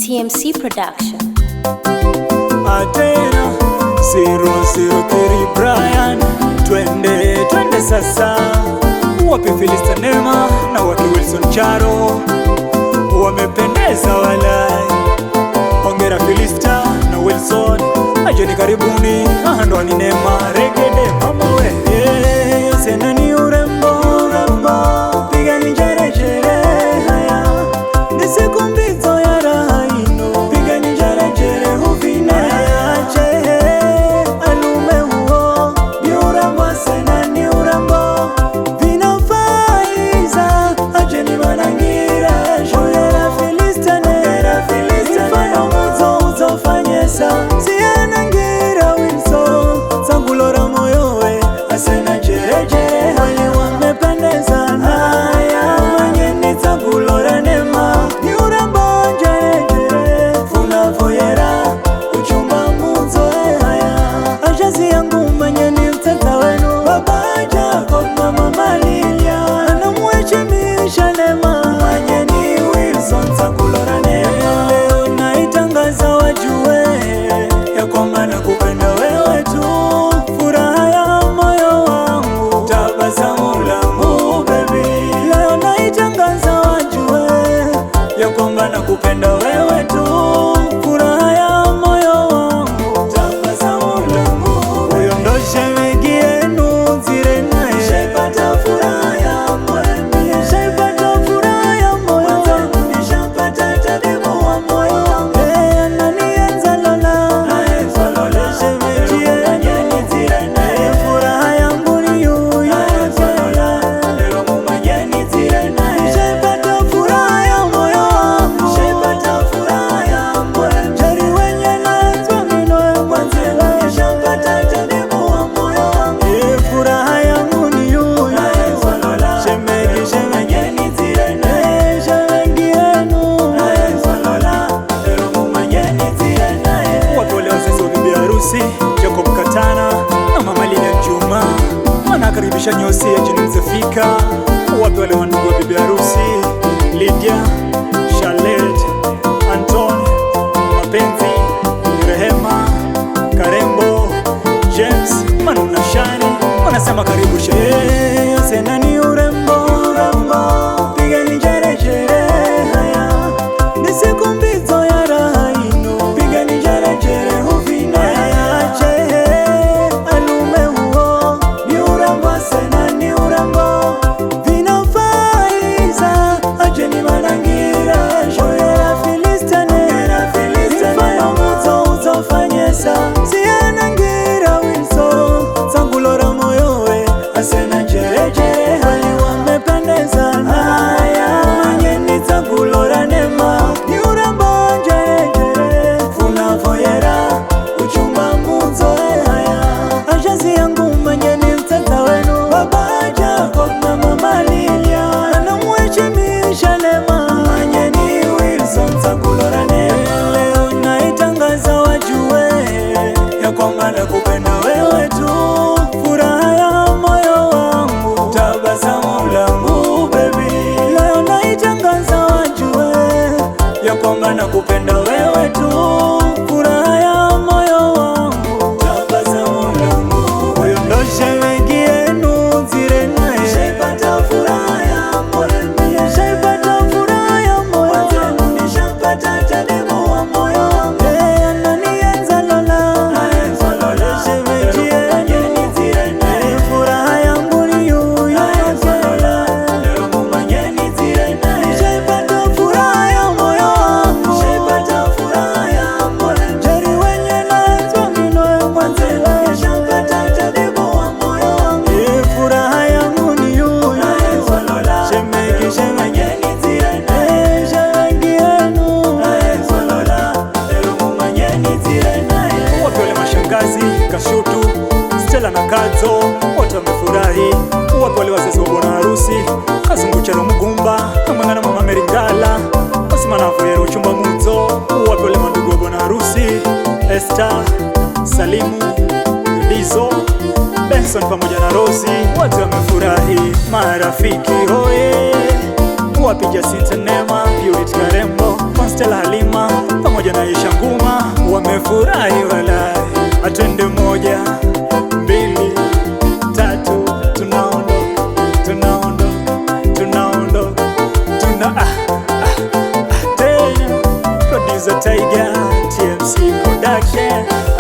TMC Production. Atena 003 Brian, twende sasa. Wapi Philista Nema na wapi Wilson Charo, wamependeza walai. Hongera Philista na Wilson, ajeni karibuni. Ndo ni Nema regede mama we, sena ni urembo piga ni jere haya, ni siku mbizo ya raha ino, piga ni jere huvine ache alume huo, ni urembo sena ni urembo vinafaiza, ajeni manangira hongera Philista mfano mwizo uzofanyesa sianangira Wilson sangulora moyowe asena jere wale wamependeza haya mwenye sangulora Nema ni urembo jere funavoyera uchumba muzo haya ajazi yangu mwenye ni mtata wenu baba Jacob mama Malilia anamwechemisha Nema mwenye ni Wilson sangulora Nema. Leo naitangaza wajue ya kwamba nakupenda wewe tu, furaha ya moyo wangu, tabasamu langu baby. Leo naitangaza wajue ya kwamba nakupenda wewe tu, furaha ya moyo wangu, tabasamu langu. Huyo ndo shemeji yenu Nzire naye, shaipata furaha ya moyo, shaipata furaha ya moyo wangu, nishapata tabibu wa moyo wangu. Ananienza Lola, shemeji yenu Nzire naye, furaha yangu ni yuyu. Leo mumanyeni Nzire naye, shaipata furaha ya moyo wangu, shaipata furaha ya moyo. Jari wenye naenzwa minoe mwanzela, nishapata tabibu wa moyo wangu. Furaha yangu ni yuyu. Shemeji Nzire naye, shemeji yenu. Leo mumanyeni Nzire naye. Wapole wazazi wa bibi harusi Jacob Katana na mama Lina Juma wanakaribisha nyosi ya jini mzefika. Wapi wale wandugu wa bibi harusi Lydia, Charlotte, Anton, Mapenzi, Rehema, Karembo, James, Manu na Shani wanasema karibu sherehe. Sena ni urembo piga ni jere haya, ni siku mbizo ya raha ino, piga ni jere huvine ache alume huo, ni urembo sena ni urembo vinafaiza, ajeni manangira hongera Philista mfano mwizo uzofanyesa sianangira Wilson sangulora moyowe asena jere wale wamependeza haya mwenye ni sangulora Nema ni urembo jere funavoyera uchumba muzo haya ajazi yangu mwenye ni mtata wenu baba Jacob mama Malilia anamwechemisha Nema mwenye ni Wilson sangulora Nema. Leo naitangaza wajue ya kwamba nakupenda wewe tu, furaha ya moyo wangu, tabasamu langu baby. Leo naitangaza wajue ya kwamba nakupenda wewe tu, furaha ya moyo wangu, tabasamu langu. Huyo ndo shemeji yenu Nzire naye, shaipata furaha ya moyo, shaipata furaha ya moyo wangu, nishapata tabibu wa moyo wangu. Ananienza Lola, shemeji yenu Nzire naye, furaha yangu ni yuyu. Leo mumanyeni Nzire naye, shaipata furaha ya moyo wangu, shaipata furaha ya moyo. Jari wenye naenzwa minoe mwanzela, nishapata tabibu wa moyo wangu. Furaha yangu ni yuyu. Shemeji Nzire naye, shemeji yenu. Leo mumanyeni Nzire naye. Wapi wale mashangazi Kashutu, Stella na Kadzo, wote wamefurahi. Wapi wale wazazi wa bwana harusi Kazungucharo Mugumba na Mwangana mama Meringala wasimanavuera uchumba muzo. Wapi wale mandugu wa bwana harusi Esther, Salimu, Lizo, Benson pamoja na Rosi, wote wamefurahi. Marafiki hoye, wapi Jacinta Nema, Purity Karembo, Constella Halima furahi walai, atwende moja mbili tatu, tunaondoka tunaondoka tunaondoka tena. Producer Tiger, TMC Production.